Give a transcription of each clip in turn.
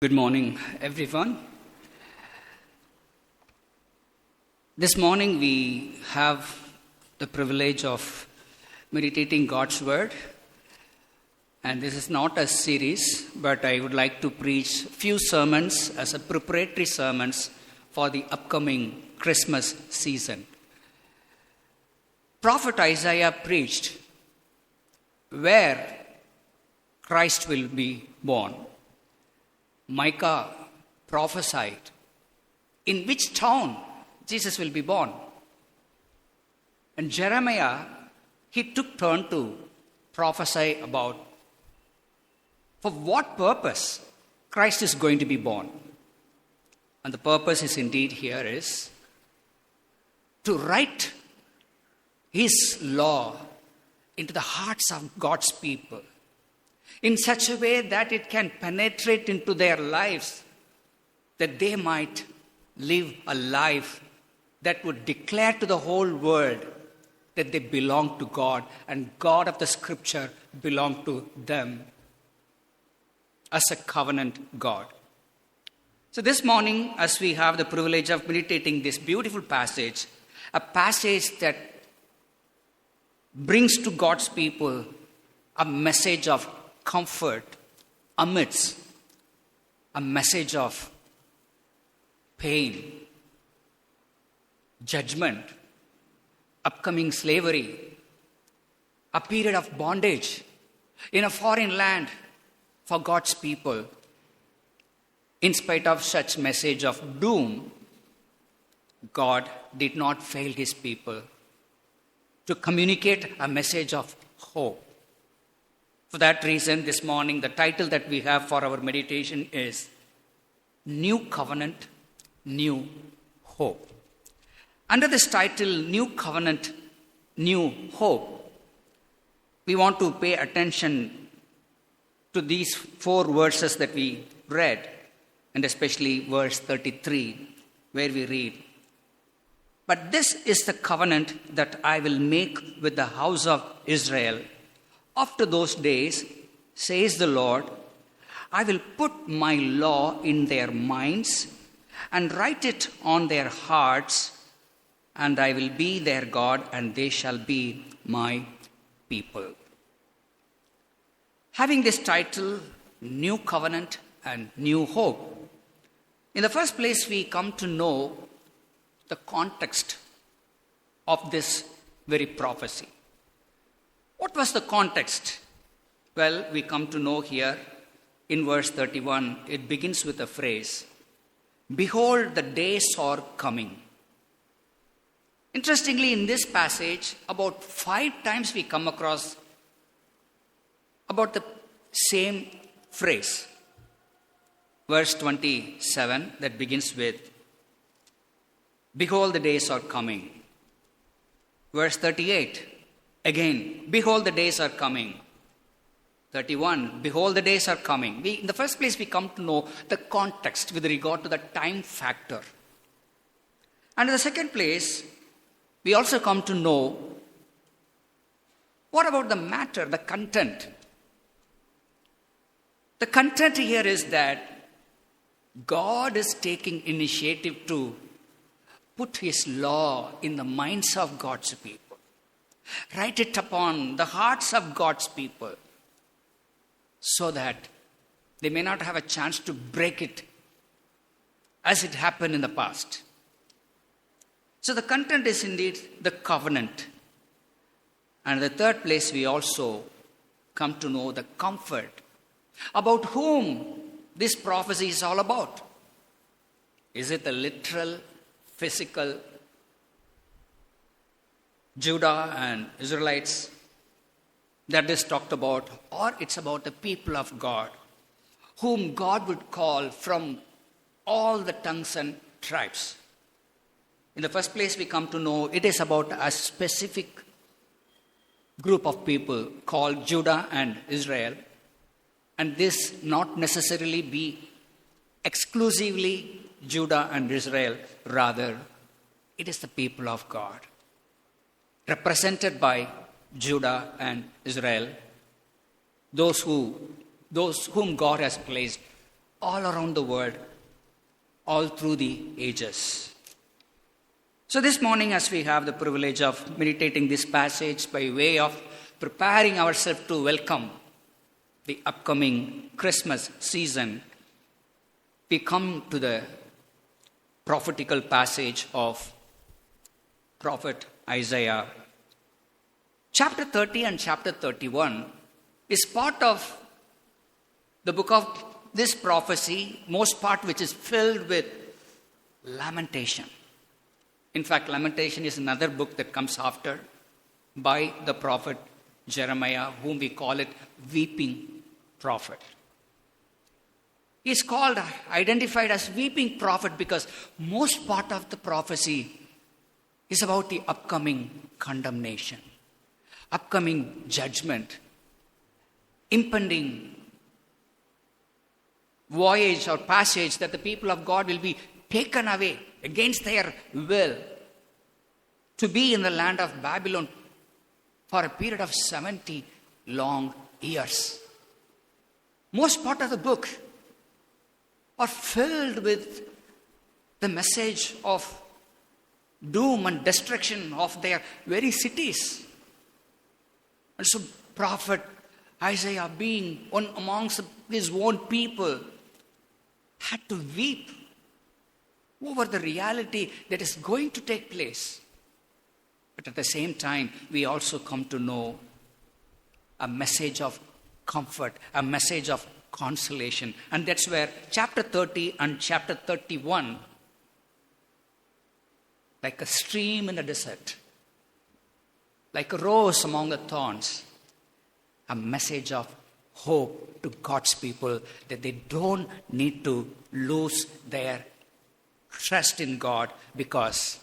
Good morning, everyone. This morning we have the privilege of meditating God's Word. And this is not a series, but I would like to preach few sermons as a preparatory sermons for the upcoming Christmas season. Prophet Isaiah preached where Christ will be born. Micah prophesied in which town Jesus will be born. And Jeremiah, he took turn to prophesy about for what purpose Christ is going to be born. And the purpose is indeed here is to write his law into the hearts of God's people in such a way that it can penetrate into their lives, that they might live a life that would declare to the whole world that they belong to God and God of the Scripture belong to them as a covenant God. So this morning, as we have the privilege of meditating this beautiful passage, a passage that brings to God's people a message of comfort amidst a message of pain, judgment, upcoming slavery, a period of bondage in a foreign land for God's people. In spite of such message of doom, God did not fail his people to communicate a message of hope. For that reason, this morning, the title that we have for our meditation is New Covenant, New Hope. Under this title, New Covenant, New Hope, we want to pay attention to these 4 verses that we read, and especially verse 33, where we read, "But this is the covenant that I will make with the house of Israel. After those days, says the Lord, I will put my law in their minds and write it on their hearts, and I will be their God, and they shall be my people." Having this title, New Covenant and New Hope, in the first place we come to know the context of this very prophecy. What was the context? Well, we come to know here in verse 31, it begins with a phrase, "Behold, the days are coming." Interestingly, in this passage, about 5 times we come across about the same phrase. Verse 27 that begins with, "Behold, the days are coming." Verse 38, again, "Behold, the days are coming." 31, "Behold, the days are coming." In the first place, we come to know the context with regard to the time factor. And in the second place, we also come to know what about the matter, the content. The content here is that God is taking initiative to put his law in the minds of God's people. Write it upon the hearts of God's people so that they may not have a chance to break it as it happened in the past. So the content is indeed the covenant. And in the third place, we also come to know the comfort about whom this prophecy is all about. Is it the literal, physical Judah and Israelites that is talked about, or it's about the people of God, whom God would call from all the tongues and tribes? In the first place, we come to know it is about a specific group of people called Judah and Israel, and this not necessarily be exclusively Judah and Israel, rather it is the people of God, represented by Judah and Israel, those whom God has placed all around the world, all through the ages. So this morning, as we have the privilege of meditating this passage by way of preparing ourselves to welcome the upcoming Christmas season, we come to the prophetical passage of Prophet Isaiah. Chapter 30 and chapter 31 is part of the book of this prophecy, most part which is filled with lamentation. In fact, Lamentation is another book that comes after by the prophet Jeremiah, whom we call it weeping prophet. He is called, identified as weeping prophet because most part of the prophecy is about the upcoming condemnation, upcoming judgment, impending voyage or passage that the people of God will be taken away against their will to be in the land of Babylon for a period of 70 long years. Most part of the book are filled with the message of doom and destruction of their very cities. And so prophet Isaiah, being one amongst his own people, had to weep over the reality that is going to take place. But at the same time, we also come to know a message of comfort, a message of consolation. And that's where chapter 30 and chapter 31, like a stream in the desert, like a rose among the thorns, a message of hope to God's people that they don't need to lose their trust in God, because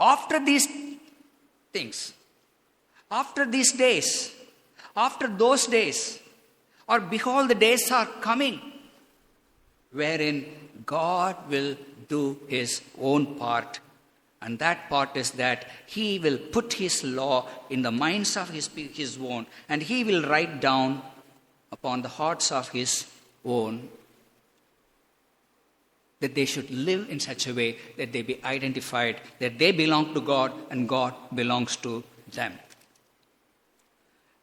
after these things, after these days, after those days, or behold, the days are coming wherein God will do his own part. And that part is that he will put his law in the minds of his own, and he will write down upon the hearts of his own that they should live in such a way that they be identified, that they belong to God and God belongs to them.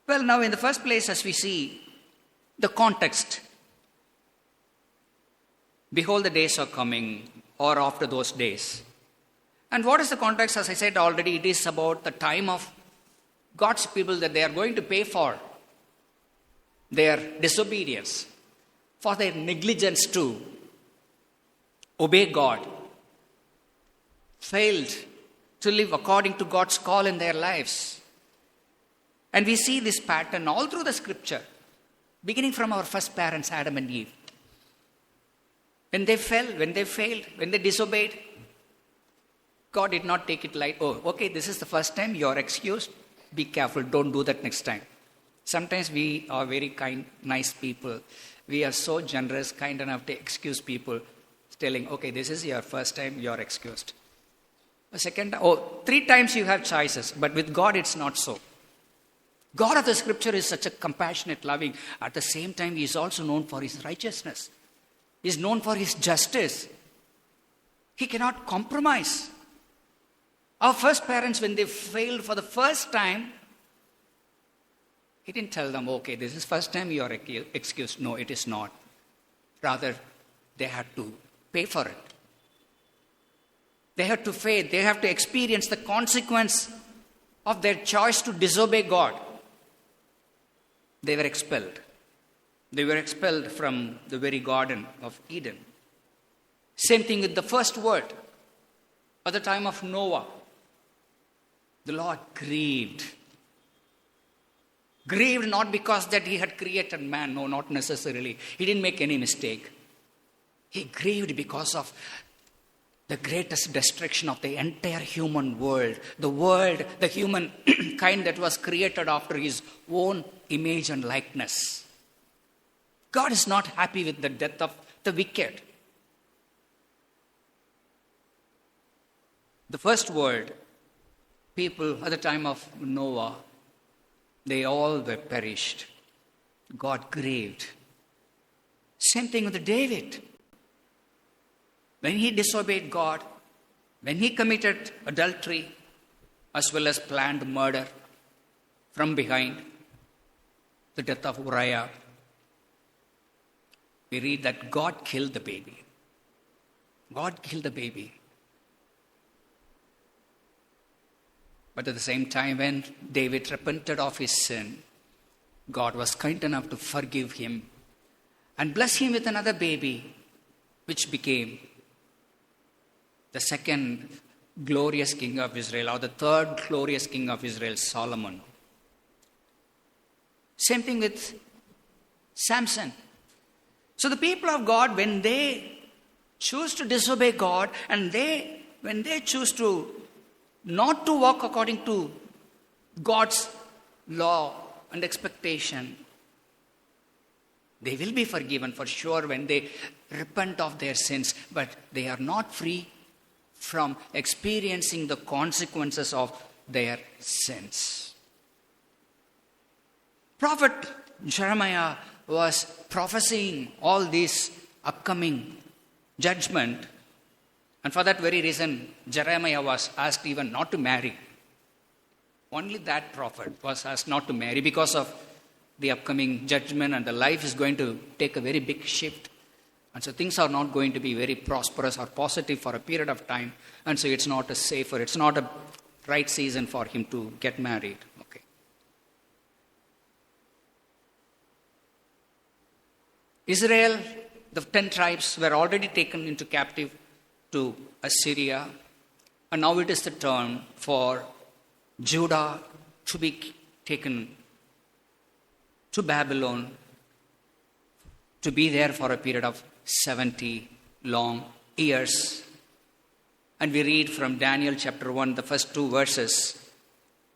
Well, now in the first place, as we see the context, behold, the days are coming, or after those days. And what is the context? As I said already, it is about the time of God's people that they are going to pay for their disobedience, for their negligence to obey God, failed to live according to God's call in their lives. And we see this pattern all through the scripture, beginning from our first parents, Adam and Eve. When they fell, when they failed, when they disobeyed, God did not take it light. Oh, okay, this is the first time, you're excused. Be careful, don't do that next time. Sometimes we are very kind, nice people. We are so generous, kind enough to excuse people, telling, okay, this is your first time, you're excused. A second time, 3 times you have choices, but with God it's not so. God of the scripture is such a compassionate, loving. At the same time, he is also known for his righteousness. He is known for his justice. He cannot compromise. Our first parents, when they failed for the first time, he didn't tell them, okay, this is first time you are excused. No, it is not. Rather, they had to pay for it. They had to face, they have to experience the consequence of their choice to disobey God. They were expelled. They were expelled from the very Garden of Eden. Same thing with the first word. At the time of Noah, the Lord grieved. Grieved not because that he had created man. No, not necessarily. He didn't make any mistake. He grieved because of the greatest destruction of the entire human world. The world, the human kind that was created after his own image and likeness. God is not happy with the death of the wicked. The first world, people at the time of Noah, they all were perished. God grieved. Same thing with David. When he disobeyed God, when he committed adultery, as well as planned murder from behind, the death of Uriah, we read that God killed the baby. God killed the baby. But at the same time, when David repented of his sin, God was kind enough to forgive him and bless him with another baby, which became the second glorious king of Israel, or the third glorious king of Israel, Solomon. Same thing with Samson. So the people of God, when they choose to disobey God, and when they choose to not to walk according to God's law and expectation, they will be forgiven for sure when they repent of their sins, but they are not free from experiencing the consequences of their sins. Prophet Jeremiah was prophesying all this upcoming judgment, and for that very reason, Jeremiah was asked even not to marry. Only that prophet was asked not to marry because of the upcoming judgment, and the life is going to take a very big shift. And so things are not going to be very prosperous or positive for a period of time. And so it's not it's not a right season for him to get married. Okay. Israel, the 10 tribes were already taken into captive to Assyria. And now it is the turn for Judah to be taken to Babylon, to be there for a period of 70 long years. And we read from Daniel chapter 1, the first 2 verses.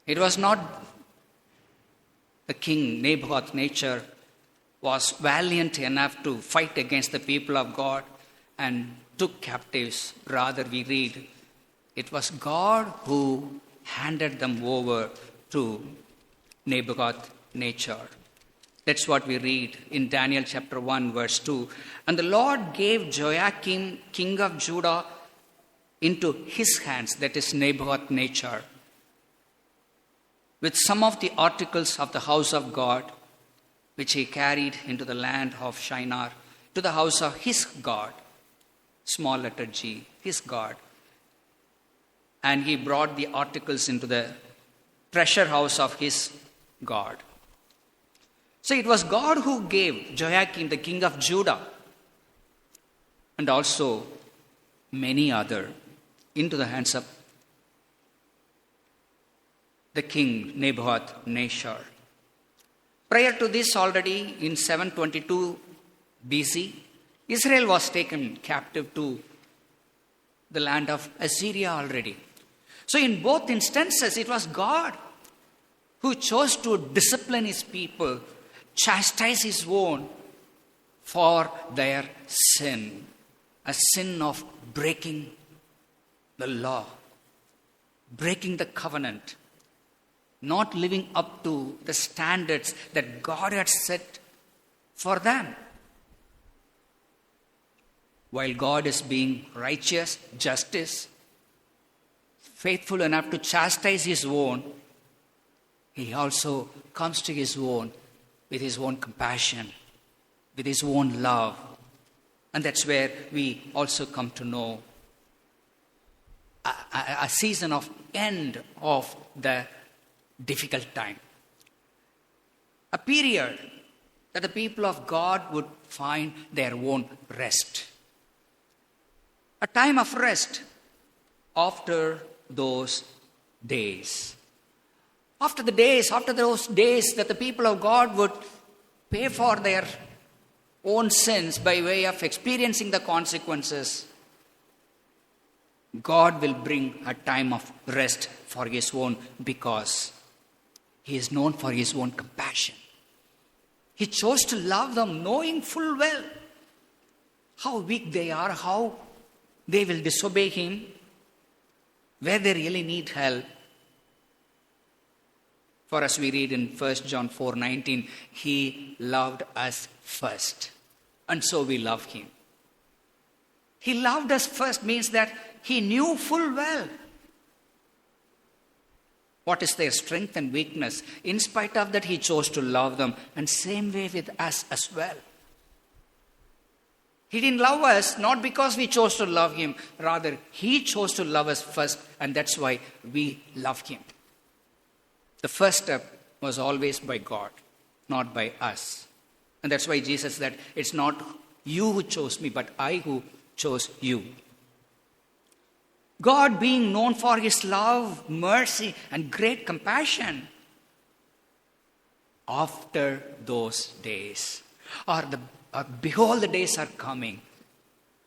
It was not the king Nebuchadnezzar was valiant enough to fight against the people of God and took captives. Rather, we read, it was God who handed them over to Nebuchadnezzar. That's what we read in Daniel chapter 1, verse 2. And the Lord gave Joachim, king of Judah, into his hands, that is Nebuchadnezzar, with some of the articles of the house of God, which he carried into the land of Shinar, to the house of his God, small letter G, his God. And he brought the articles into the treasure house of his God. So it was God who gave Joachim, the king of Judah, and also many other, into the hands of the king Nebuchadnezzar. Prior to this, already in 722 BC, Israel was taken captive to the land of Assyria already. So in both instances, it was God who chose to discipline his people, chastise his own for their sin, a sin of breaking the law, breaking the covenant, not living up to the standards that God had set for them. While God is being righteous, justice, faithful enough to chastise his own, he also comes to his own with his own compassion, with his own love. And that's where we also come to know a season of end of the difficult time. A period that the people of God would find their own rest. A time of rest after those days. After those days that the people of God would pay for their own sins by way of experiencing the consequences, God will bring a time of rest for his own, because he is known for his own compassion. He chose to love them, knowing full well how weak they are, how they will disobey him, where they really need help. For as we read in 1 John 4:19, he loved us first and so we love him. He loved us first means that he knew full well what is their strength and weakness. In spite of that, he chose to love them, and same way with us as well. He didn't love us not because we chose to love him. Rather, he chose to love us first, and that's why we love him. The first step was always by God, not by us. And that's why Jesus said, it's not you who chose me, but I who chose you. God being known for his love, mercy, and great compassion. After those days, behold, the days are coming,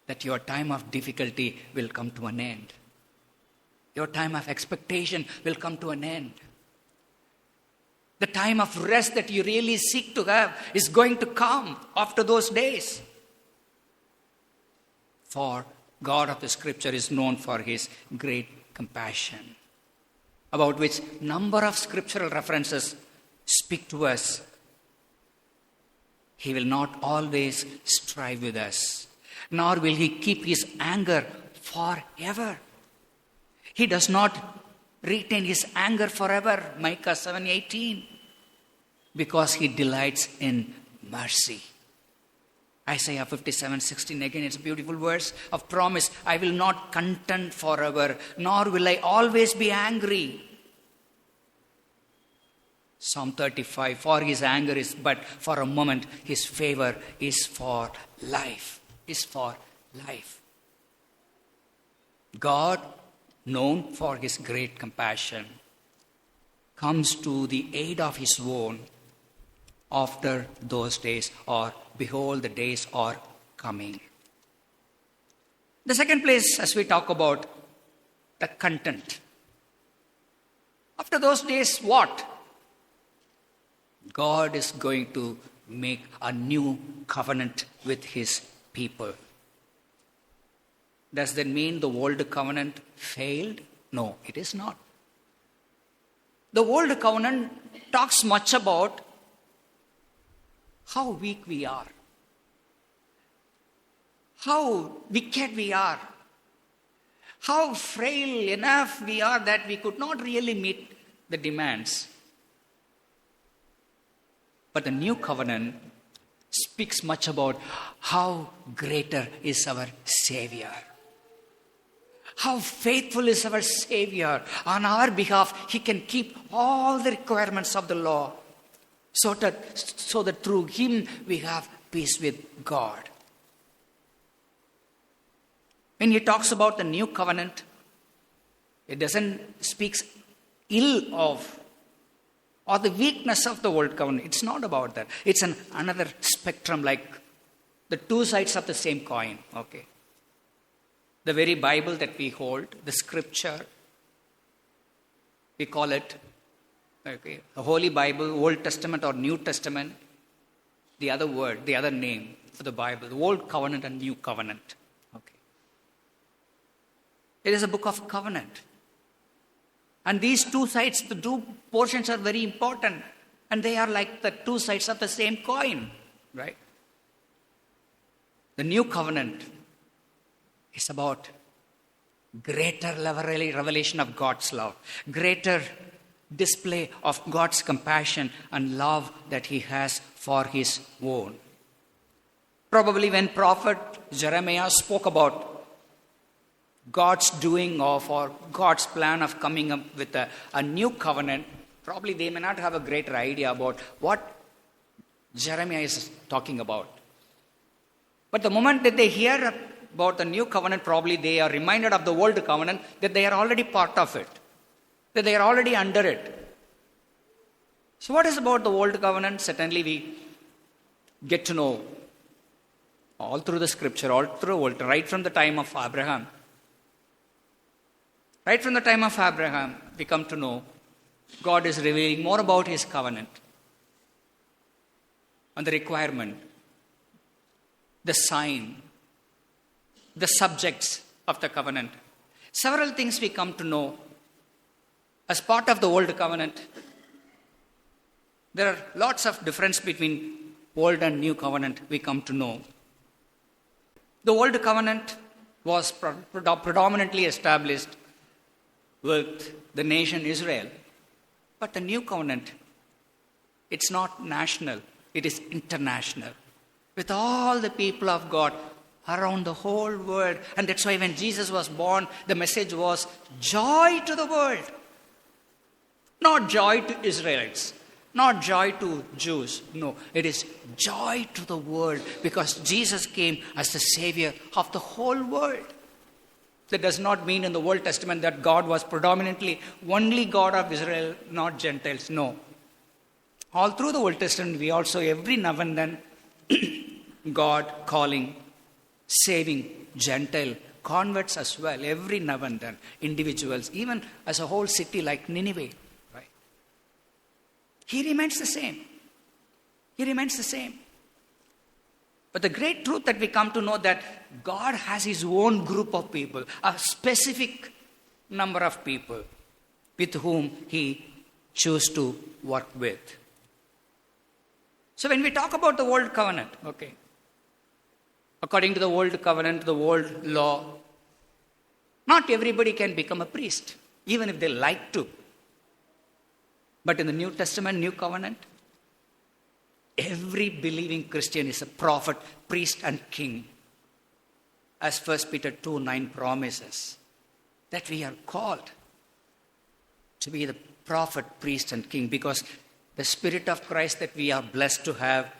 that your time of difficulty will come to an end. Your time of expectation will come to an end. The time of rest that you really seek to have is going to come after those days. For God of the Scripture is known for his great compassion, about which number of scriptural references speak to us. He will not always strive with us, nor will he keep his anger forever. He does not retain his anger forever, Micah 7:18, because he delights in mercy. Isaiah 57:16, again, it's a beautiful verse of promise. I will not contend forever, nor will I always be angry. Psalm 35, for his anger is but for a moment, his favor is for life. God, known for his great compassion, comes to the aid of his own after those days, or behold, the days are coming. The second place, as we talk about the content. After those days, what? God is going to make a new covenant with his people. Does that mean the old covenant failed? No, it is not. The old covenant talks much about how weak we are, how wicked we are, how frail enough we are that we could not really meet the demands. But the new covenant speaks much about how greater is our Savior. How faithful is our Savior. On our behalf, he can keep all the requirements of the law, so that through him we have peace with God. When he talks about the new covenant, it doesn't speak ill of or the weakness of the old covenant. It's not about that. It's another spectrum, like the two sides of the same coin. Okay. The very Bible that we hold, the Scripture, we call it, okay, the Holy Bible, Old Testament or New Testament. The other word, the other name for the Bible, the Old Covenant and New Covenant. Okay. It is a book of covenant. And these two sides, the two portions are very important. And they are like the two sides of the same coin. Right? The new covenant is about greater revelation of God's love. Greater display of God's compassion and love that he has for his own. Probably when prophet Jeremiah spoke about God's doing of or God's plan of coming up with a new covenant, probably they may not have a greater idea about what Jeremiah is talking about. But the moment that they hear about the new covenant, probably they are reminded of the old covenant, that they are already part of it, that they are already under it. So what is about the old covenant? Certainly we get to know all through the Scripture, all through old, right from the time of Abraham. Right from the time of Abraham, we come to know God is revealing more about his covenant and the requirement, the sign, the subjects of the covenant. Several things we come to know as part of the old covenant. There are lots of difference between old and new covenant we come to know. The old covenant was predominantly established with the nation Israel. But the new covenant, it's not national, it is international. With all the people of God around the whole world. And that's why when Jesus was born, the message was joy to the world. Not joy to Israelites, not joy to Jews. No, it is joy to the world because Jesus came as the Savior of the whole world. That does not mean in the Old Testament that God was predominantly only God of Israel, not Gentiles. No. All through the Old Testament, we also every now and then God calling, saving Gentile converts as well, every now and then, individuals, even as a whole city like Nineveh. Right? He remains the same. He remains the same. But the great truth that we come to know that God has His own group of people, a specific number of people with whom He chooses to work with. So when we talk about the old covenant, okay, according to the old covenant, the old law, not everybody can become a priest, even if they like to. But in the New Testament, New Covenant, every believing Christian is a prophet, priest, and king. As 1 Peter 2:9 promises, that we are called to be the prophet, priest, and king because the Spirit of Christ that we are blessed to have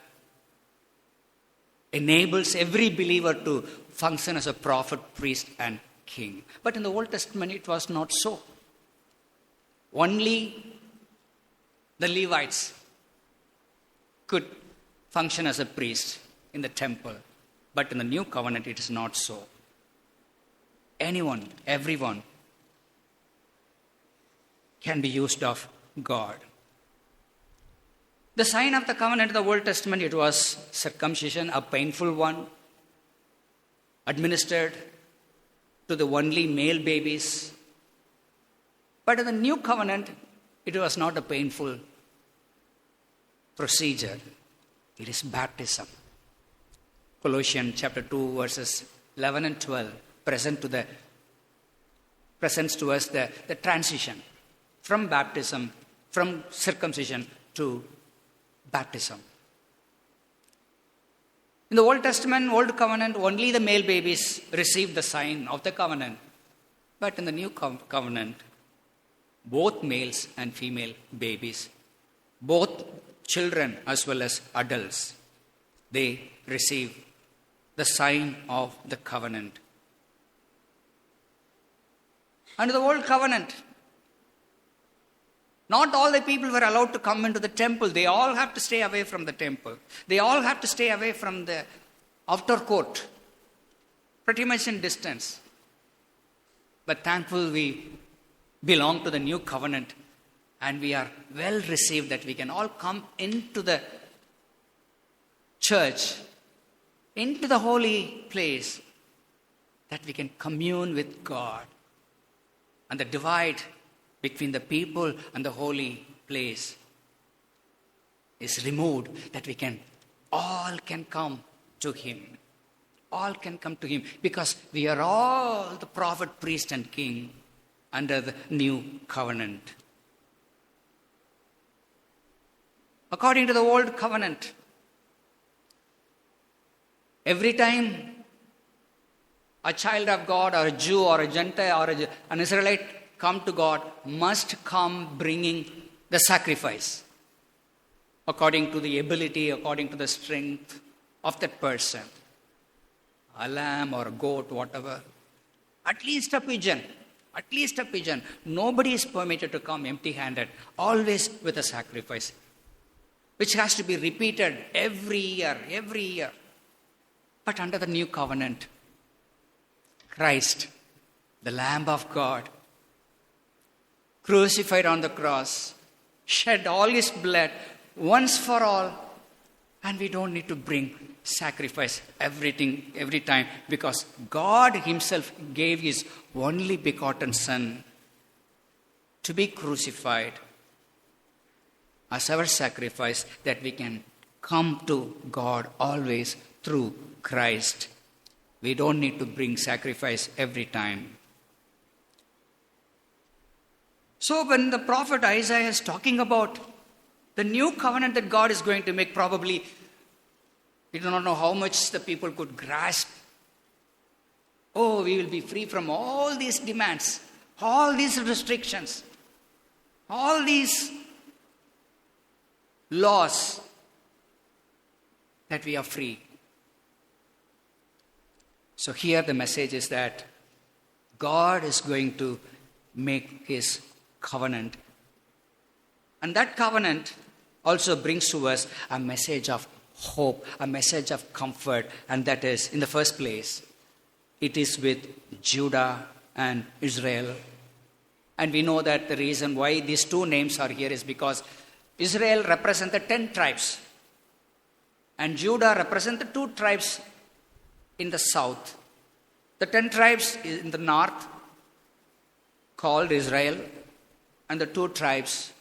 enables every believer to function as a prophet, priest, and king. But in the Old Testament, it was not so. Only the Levites could function as a priest in the temple. But in the New Covenant, it is not so. Anyone, everyone can be used of God. The sign of the covenant in the Old Testament, it was circumcision, a painful one, administered to the only male babies. But in the New Covenant, it was not a painful procedure. It is baptism. Colossians chapter 2, verses 11 and 12 presents to us the transition from baptism, from circumcision to baptism. In the Old Testament, Old Covenant, only the male babies received the sign of the covenant. But in the New Covenant, both males and female babies, both children as well as adults, they receive the sign of the covenant. Under the Old Covenant, not all the people were allowed to come into the temple. They all have to stay away from the temple. They all have to stay away from the outer court, pretty much in distance. But thankfully, we belong to the new covenant and we are well received that we can all come into the church, into the holy place, that we can commune with God. And the divide between the people and the holy place is removed, that we can all can come to Him. All can come to Him because we are all the prophet, priest, and king under the new covenant. According to the old covenant, every time a child of God or a Jew or a Gentile or an Israelite come to God, must come bringing the sacrifice according to the ability, according to the strength of that person. A lamb or a goat, whatever. At least a pigeon. At least a pigeon. Nobody is permitted to come empty-handed. Always with a sacrifice, which has to be repeated every year, every year. But under the new covenant, Christ, the Lamb of God, crucified on the cross, shed all His blood once for all, and we don't need to bring sacrifice every time, because God Himself gave His only begotten Son to be crucified as our sacrifice, that we can come to God always through Christ. We don't need to bring sacrifice every time. So when the prophet Isaiah is talking about the new covenant that God is going to make, probably we do not know how much the people could grasp. Oh, we will be free from all these demands, all these restrictions, all these laws, that we are free. So here the message is that God is going to make his covenant. And that covenant also brings to us a message of hope, a message of comfort. And that is, in the first place, it is with Judah and Israel. And we know that the reason why these two names are here is because Israel represents the 10 tribes. And Judah represents the 2 tribes in the south. The 10 tribes in the north, called Israel, and the 2 tribes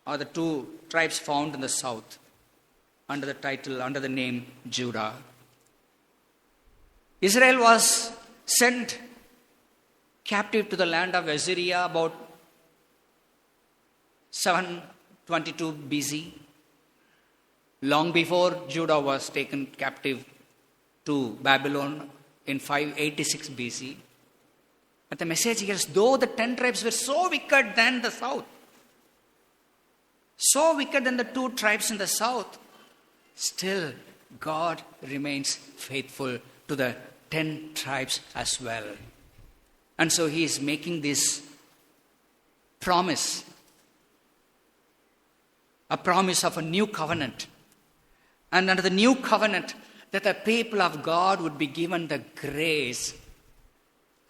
are the 2 tribes found in the south under the name Judah. Israel was sent captive to the land of Assyria about 722 BC. Long before Judah was taken captive to Babylon in 586 BC. But the message here is, though the 10 tribes were so wicked than the south, so wicked than the 2 tribes in the south, still God remains faithful to the 10 tribes as well. And so he is making this promise, a promise of a new covenant. And under the new covenant, that the people of God would be given the grace,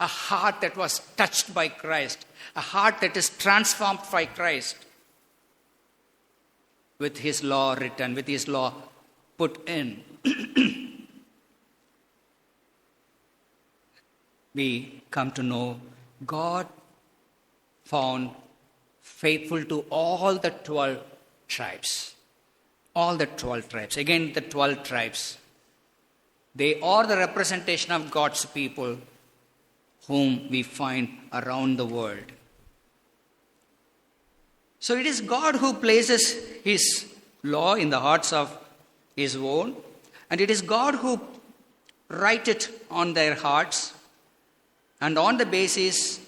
a heart that was touched by Christ, a heart that is transformed by Christ, with his law written, with his law put in. We come to know God found faithful to all the 12 tribes. All the 12 tribes. Again, the 12 tribes. They are the representation of God's people whom we find around the world. So it is God who places his law in the hearts of his own, and it is God who writes it on their hearts, and on the basis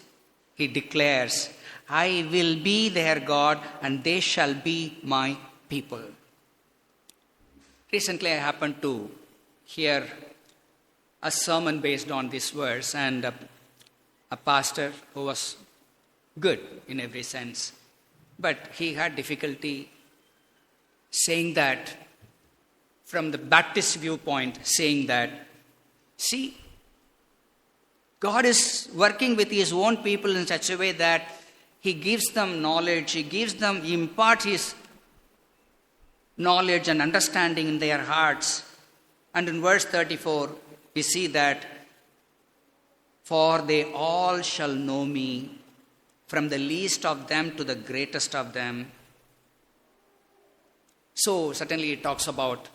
he declares, I will be their God and they shall be my people. Recently I happened to hear a sermon based on this verse, and a pastor who was good in every sense, but he had difficulty saying that from the Baptist viewpoint, saying that, see, God is working with his own people in such a way that he gives them knowledge, he imparts his knowledge and understanding in their hearts. And in verse 34, we see that, for they all shall know me, from the least of them to the greatest of them. So certainly it talks about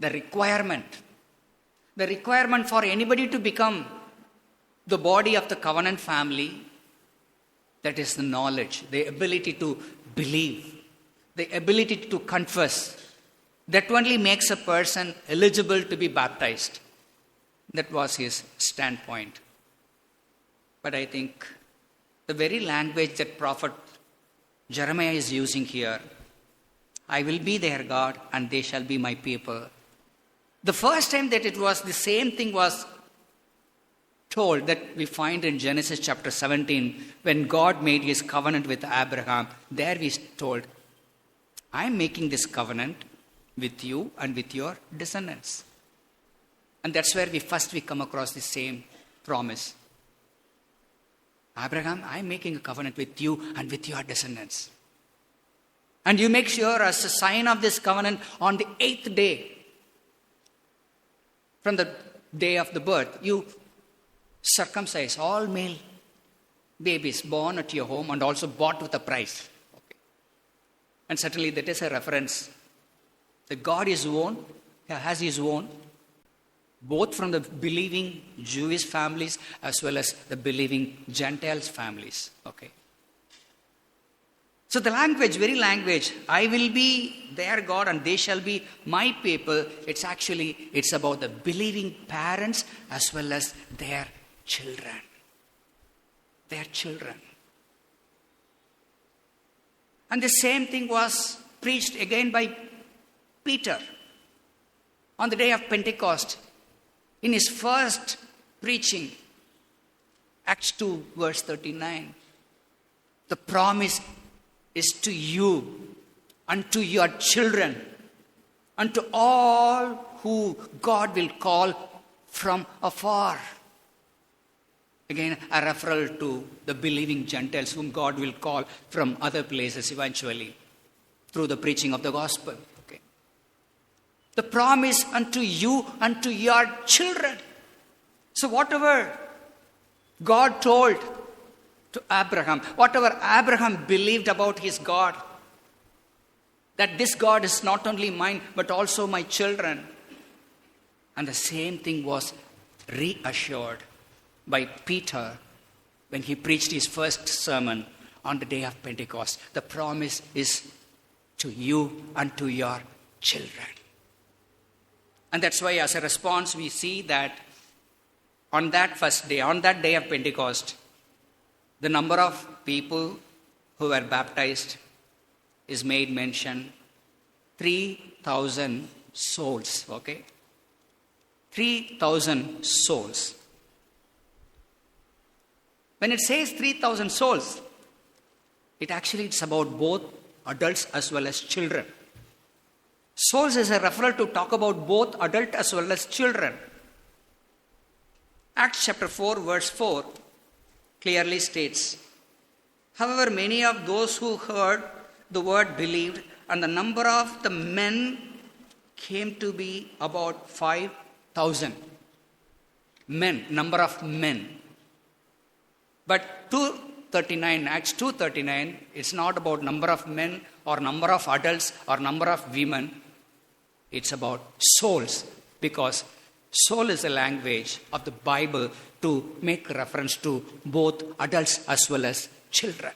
the requirement for anybody to become the body of the covenant family. That is the knowledge, the ability to believe, the ability to confess. That only makes a person eligible to be baptized. That was his standpoint. But I think the very language that prophet Jeremiah is using here, I will be their God and they shall be my people. The first time that it was the same thing was told, that we find in Genesis chapter 17, when God made his covenant with Abraham. There we told, I am making this covenant with you and with your descendants. And that's where we come across the same promise. Abraham, I am making a covenant with you and with your descendants. And you make sure, as a sign of this covenant, on the 8th day, from the day of the birth, you circumcise all male babies born at your home and also bought with a price. Okay. And certainly that is a reference that God is one, has his own, both from the believing Jewish families as well as the believing Gentiles families. Okay. So the language, very language, I will be their God and they shall be my people. It's about the believing parents as well as their children. Their children. And the same thing was preached again by Peter on the day of Pentecost. In his first preaching, Acts 2 verse 39, the promise is to you and to your children and to all who God will call from afar. Again, a referral to the believing Gentiles whom God will call from other places eventually through the preaching of the gospel. Okay. The promise unto you and to your children. So whatever God told to Abraham, whatever Abraham believed about his God, that this God is not only mine but also my children. And the same thing was reassured by Peter when he preached his first sermon on the day of Pentecost. The promise is to you and to your children. And that's why as a response we see that on that first day, on that day of Pentecost, the number of people who were baptized is made mention 3,000 souls. Okay? 3,000 souls. When it says 3,000 souls, it's about both adults as well as children. Souls is a referral to talk about both adult as well as children. Acts chapter 4 verse 4 clearly states, however, many of those who heard the word believed, and the number of the men came to be about 5,000. Men, number of men. But 2:39, Acts 2:39, it's not about number of men or number of adults or number of women. It's about souls, because soul is a language of the Bible to make reference to both adults as well as children.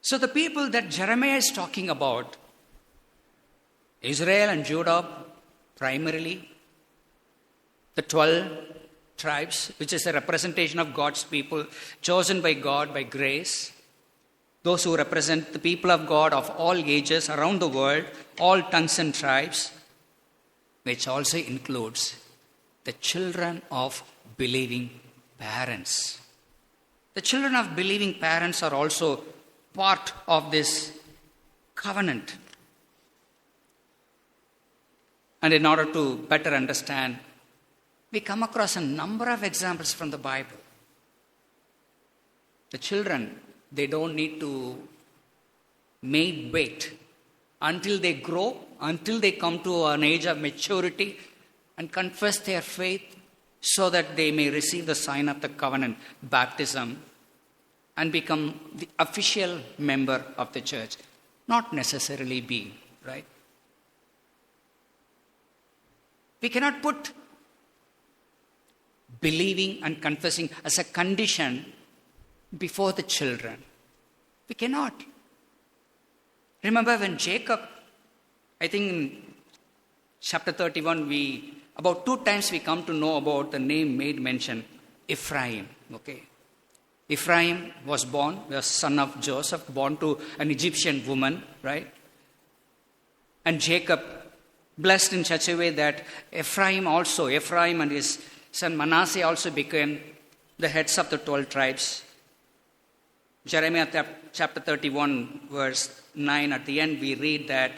So the people that Jeremiah is talking about, Israel and Judah primarily, the 12 tribes, which is a representation of God's people, chosen by God by grace, those who represent the people of God of all ages around the world, all tongues and tribes, which also includes the children of believing parents. The children of believing parents are also part of this covenant. And in order to better understand, we come across a number of examples from the Bible. The children, they don't need to wait until they grow, until they come to an age of maturity and confess their faith so that they may receive the sign of the covenant, baptism, and become the official member of the church. Not necessarily be, right? We cannot put believing and confessing as a condition before the children. We cannot. Remember when Jacob, I think in chapter 31, about 2 times we come to know about the name made mention, Ephraim. Okay. Ephraim was born, the son of Joseph, born to an Egyptian woman, right? And Jacob blessed in such a way that Ephraim and his son Manasseh also became the heads of the 12 tribes. Jeremiah chapter 31 verse 9, at the end we read that,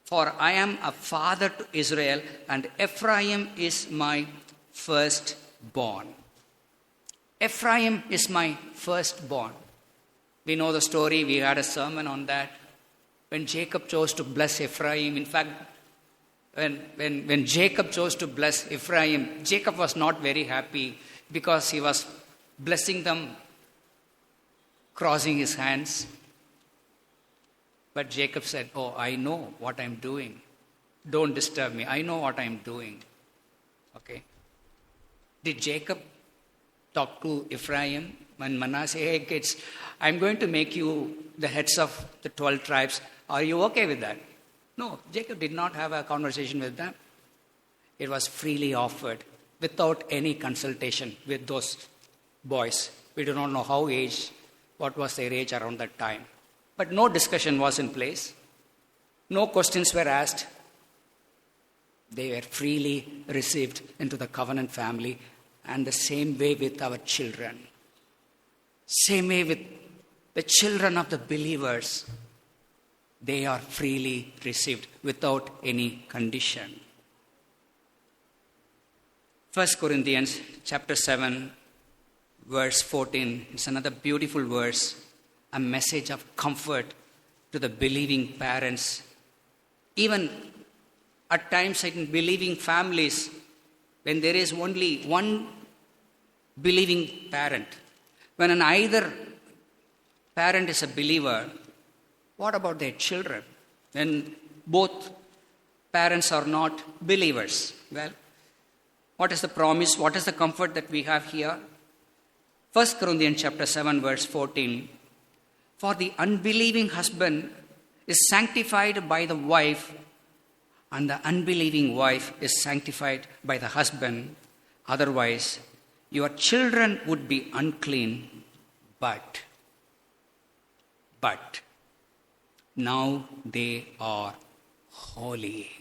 for I am a father to Israel and Ephraim is my firstborn. Ephraim is my firstborn. We know the story, we had a sermon on that. When Jacob chose to bless Ephraim, in fact, when Jacob chose to bless Ephraim, Jacob was not very happy because he was blessing them, crossing his hands. But Jacob said, oh, I know what I'm doing. Don't disturb me. I know what I'm doing. Okay. Did Jacob talk to Ephraim and Manasseh? Hey kids, I'm going to make you the heads of the 12 tribes. Are you okay with that? No, Jacob did not have a conversation with them. It was freely offered without any consultation with those boys. We do not know what was their age around that time. But no discussion was in place. No questions were asked. They were freely received into the covenant family, and the same way with our children. Same way with the children of the believers. They are freely received without any condition. 1 Corinthians chapter 7, verse 14. It's another beautiful verse. A message of comfort to the believing parents. Even at times in believing families, when there is only one believing parent, when either parent is a believer, what about their children? When both parents are not believers? Well, what is the promise? What is the comfort that we have here? 1 Corinthians chapter 7, verse 14. For the unbelieving husband is sanctified by the wife, and the unbelieving wife is sanctified by the husband. Otherwise, your children would be unclean, but now they are holy.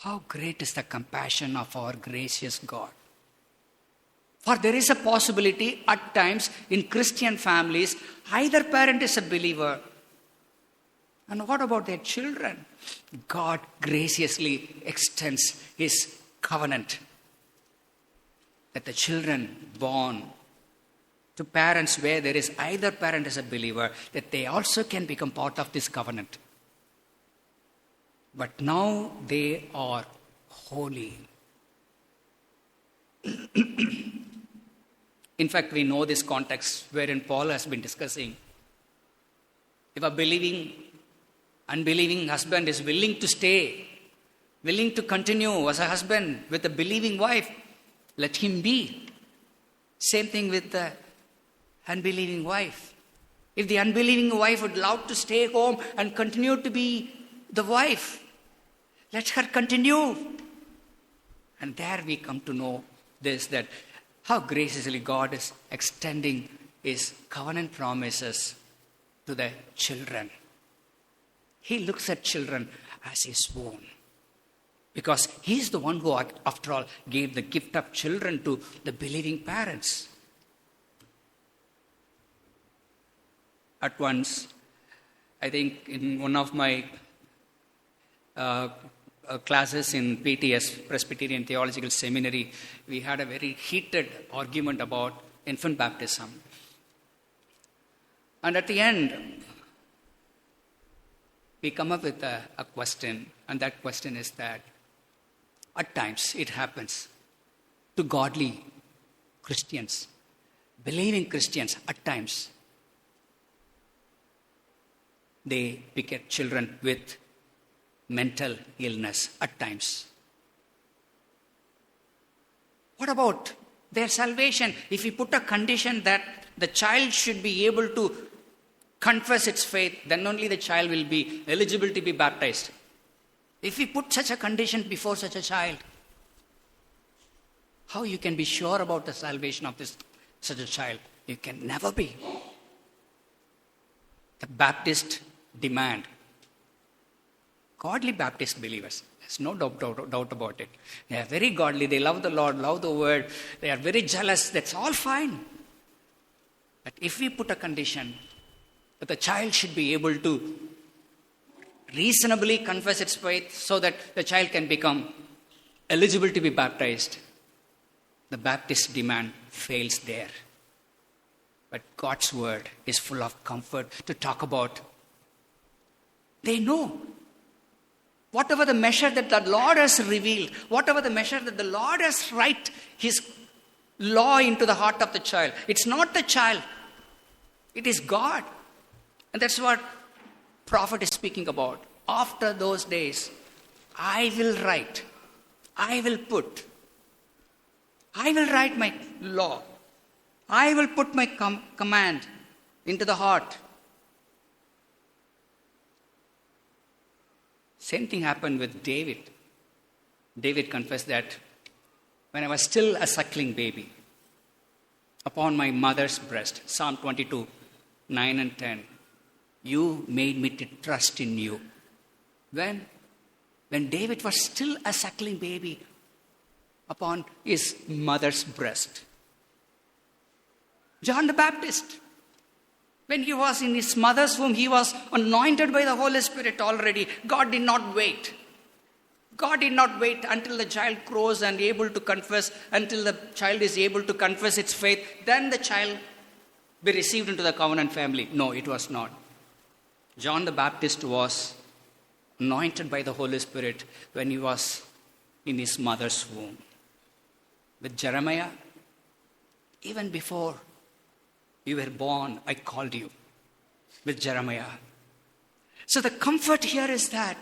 How great is the compassion of our gracious God. For there is a possibility at times in Christian families, either parent is a believer. And what about their children? God graciously extends His covenant that the children born to parents where there is either parent is a believer, that they also can become part of this covenant. But now they are holy. In fact, we know this context wherein Paul has been discussing. If a unbelieving husband is willing to stay, willing to continue as a husband with a believing wife, let him be. Same thing with the unbelieving wife. If the unbelieving wife would love to stay home and continue to be the wife, let her continue. And there we come to know this, that how graciously God is extending His covenant promises to the children. He looks at children as His own. Because He is the one who, after all, gave the gift of children to the believing parents. At once, I think in one of my classes in PTS, Presbyterian Theological Seminary, we had a very heated argument about infant baptism. And at the end, we come up with a question, and that question is that at times it happens to godly Christians, believing Christians, at times they beget children with mental illness at times. What about their salvation? If we put a condition that the child should be able to confess its faith, then only the child will be eligible to be baptized. If we put such a condition before such a child, how you can be sure about the salvation of such a child? You can never be. The Baptist demand, godly Baptist believers, there's no doubt about it. They are very godly. They love the Lord, love the Word. They are very jealous. That's all fine. But if we put a condition that the child should be able to reasonably confess its faith so that the child can become eligible to be baptized, the Baptist demand fails there. But God's Word is full of comfort to talk about. They know. Whatever the measure that the Lord has revealed, whatever the measure that the Lord has write His law into the heart of the child, it's not the child, it is God. And that's what prophet is speaking about. after those days, I will write my law. I will put my command into the heart. Same thing happened with David. David confessed that when I was still a suckling baby, upon my mother's breast, Psalm 22, 9 and 10, you made me to trust in you. When David was still a suckling baby upon his mother's breast. John the Baptist, when he was in his mother's womb, he was anointed by the Holy Spirit already. God did not wait. God did not wait until the child grows and able to confess, until the child is able to confess its faith, then the child be received into the covenant family. No, it was not. John the Baptist was anointed by the Holy Spirit when he was in his mother's womb. With Jeremiah, even before you were born, I called you. With Jeremiah. So the comfort here is that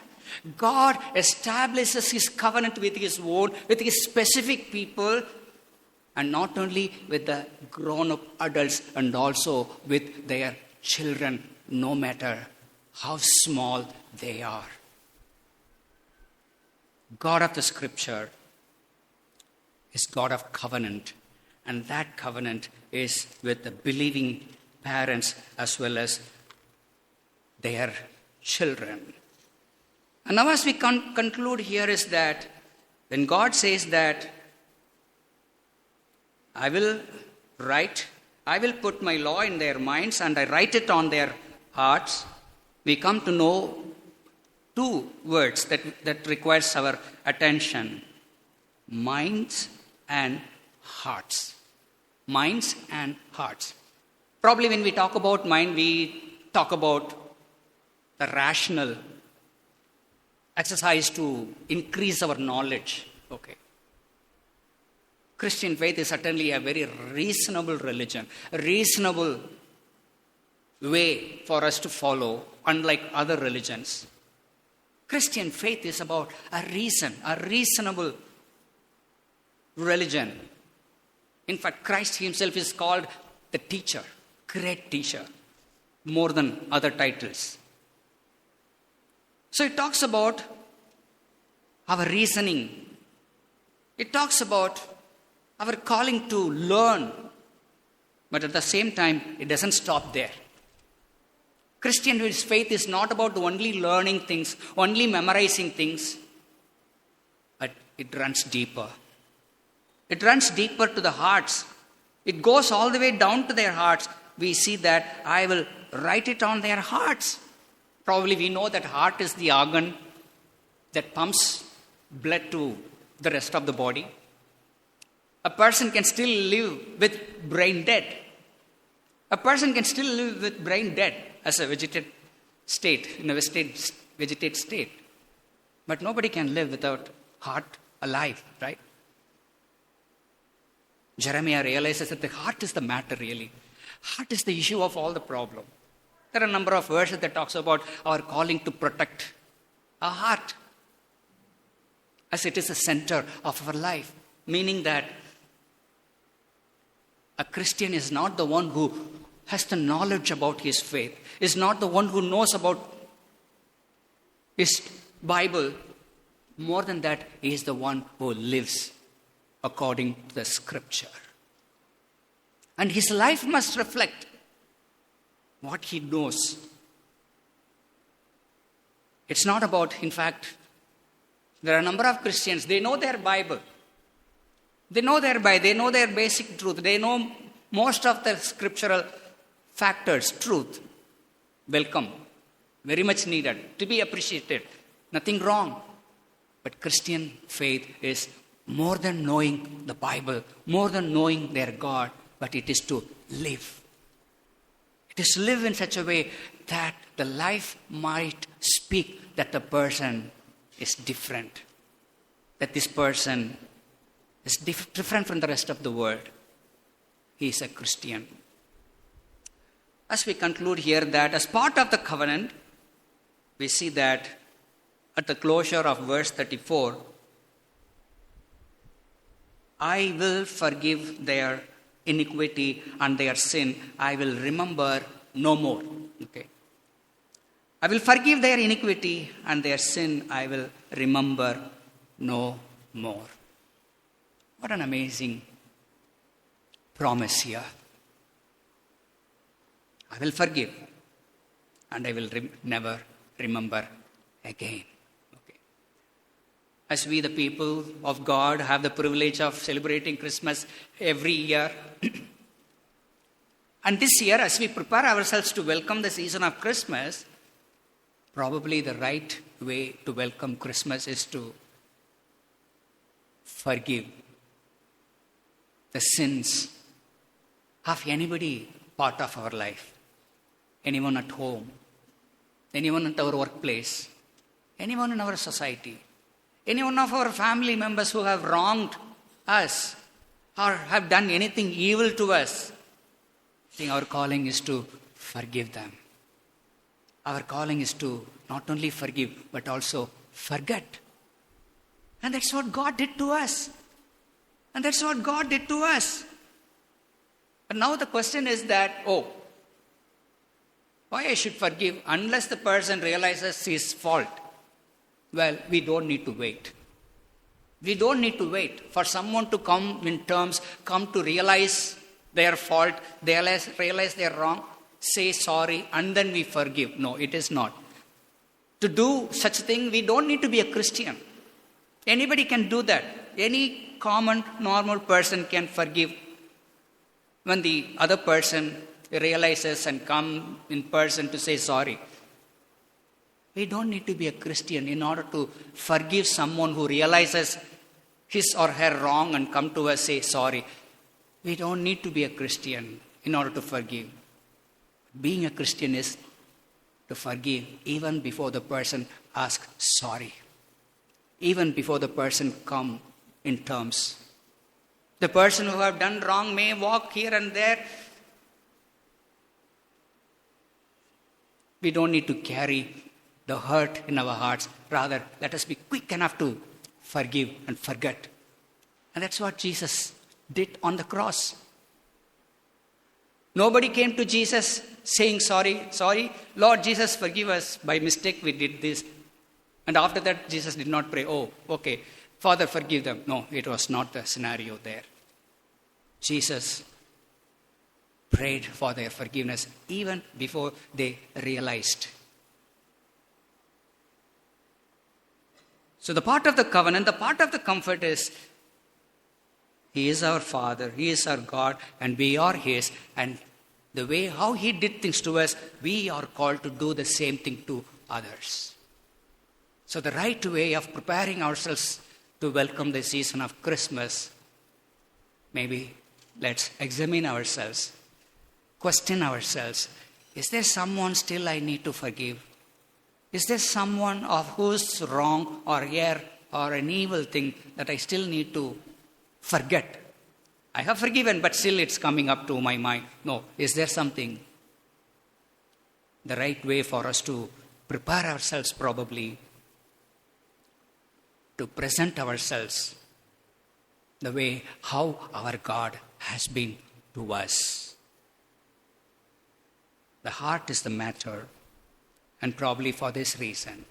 God establishes his covenant with his own, with his specific people, and not only with the grown-up adults, and also with their children, no matter how small they are. God of the Scripture is God of covenant, and that covenant is with the believing parents as well as their children. And now as we conclude here is that when God says that I will put my law in their minds and I write it on their hearts, we come to know two words that requires our attention. Minds and hearts. Minds and hearts. Probably when we talk about mind, we talk about the rational exercise to increase our knowledge. Okay. Christian faith is certainly a very reasonable religion, a reasonable way for us to follow, unlike other religions. Christian faith is about a reasonable religion. In fact, Christ himself is called the teacher, great teacher, more than other titles. So it talks about our reasoning. It talks about our calling to learn. But at the same time, it doesn't stop there. Christian faith is not about only learning things, only memorizing things, but it runs deeper. It runs deeper to the hearts. It goes all the way down to their hearts. We see that I will write it on their hearts. Probably we know that heart is the organ that pumps blood to the rest of the body. A person can still live with brain dead. A person can still live with brain dead as a vegetative state, in a vegetative state. But nobody can live without heart alive, right? Jeremiah realizes that the heart is the matter, really. Heart is the issue of all the problem. There are a number of verses that talks about our calling to protect our heart, as it is the center of our life. Meaning that a Christian is not the one who has the knowledge about his faith, is not the one who knows about his Bible. More than that, he is the one who lives according to the Scripture. And his life must reflect what he knows. It's not about, in fact, there are a number of Christians, they know their Bible. They know their Bible, they know their basic truth. They know most of the scriptural factors, truth. Welcome. Very much needed, to be appreciated. Nothing wrong. But Christian faith is more than knowing the Bible, more than knowing their God, but it is to live. It is to live in such a way that the life might speak that the person is different. That this person is different from the rest of the world. He is a Christian. As we conclude here that as part of the covenant, we see that at the closure of verse 34, I will forgive their iniquity and their sin. I will remember no more. Okay. I will forgive their iniquity and their sin. I will remember no more. What an amazing promise here. I will forgive and I will never remember again. Okay. As we, the people of God, have the privilege of celebrating Christmas every year, and this year, as we prepare ourselves to welcome the season of Christmas, probably the right way to welcome Christmas is to forgive the sins of anybody part of our life. Anyone at home, anyone at our workplace, anyone in our society, any one of our family members who have wronged us or have done anything evil to us. I think our calling is to forgive them. Our calling is to not only forgive, but also forget. And that's what God did to us. And that's what God did to us. But now the question is that, why I should forgive unless the person realizes his fault? Well, we don't need to wait. We don't need to wait for someone to come to realize their fault, realize their wrong, say sorry, and then we forgive. No, it is not. To do such a thing, we don't need to be a Christian. Anybody can do that. Any common, normal person can forgive when the other person realizes and come in person to say sorry. We don't need to be a Christian in order to forgive someone who realizes his or her wrong and come to us say sorry. We don't need to be a Christian in order to forgive. Being a Christian is to forgive even before the person asks sorry. Even before the person come in terms. The person who have done wrong may walk here and there. We don't need to carry the hurt in our hearts. Rather, let us be quick enough to forgive and forget. And that's what Jesus did on the cross. Nobody came to Jesus saying, sorry, Lord Jesus, forgive us. By mistake we did this. And after that, Jesus did not pray, okay, Father, forgive them. No, it was not the scenario there. Jesus prayed for their forgiveness even before they realized. So the part of the covenant, the part of the comfort is, He is our Father, He is our God, and we are His. And the way how He did things to us, we are called to do the same thing to others. So the right way of preparing ourselves to welcome the season of Christmas, maybe let's examine ourselves, question ourselves. Is there someone still I need to forgive? Is there someone of whose wrong or error or an evil thing that I still need to forget? I have forgiven, but still it's coming up to my mind. No, is there something? The right way for us to prepare ourselves probably to present ourselves the way how our God has been to us. The heart is the matter, and probably for this reason,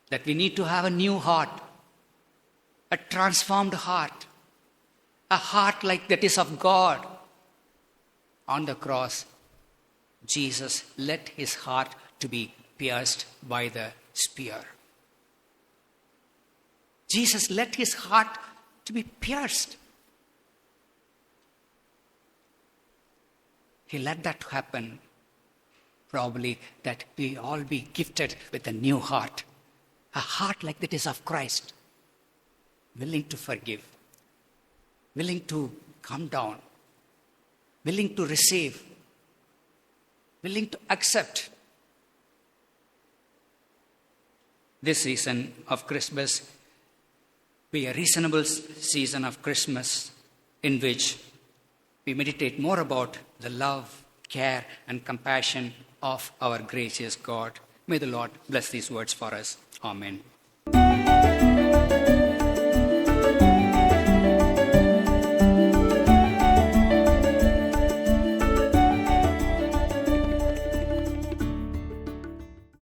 that we need to have a new heart, a transformed heart, a heart like that is of God. On the cross, Jesus let His heart to be pierced by the spear. Jesus let His heart to be pierced. He let that happen. Probably that we all be gifted with a new heart. A heart like that is of Christ. Willing to forgive. Willing to come down. Willing to receive. Willing to accept. This season of Christmas be a reasonable season of Christmas in which we meditate more about the love, care, and compassion of our gracious God May the Lord bless these words for us. Amen.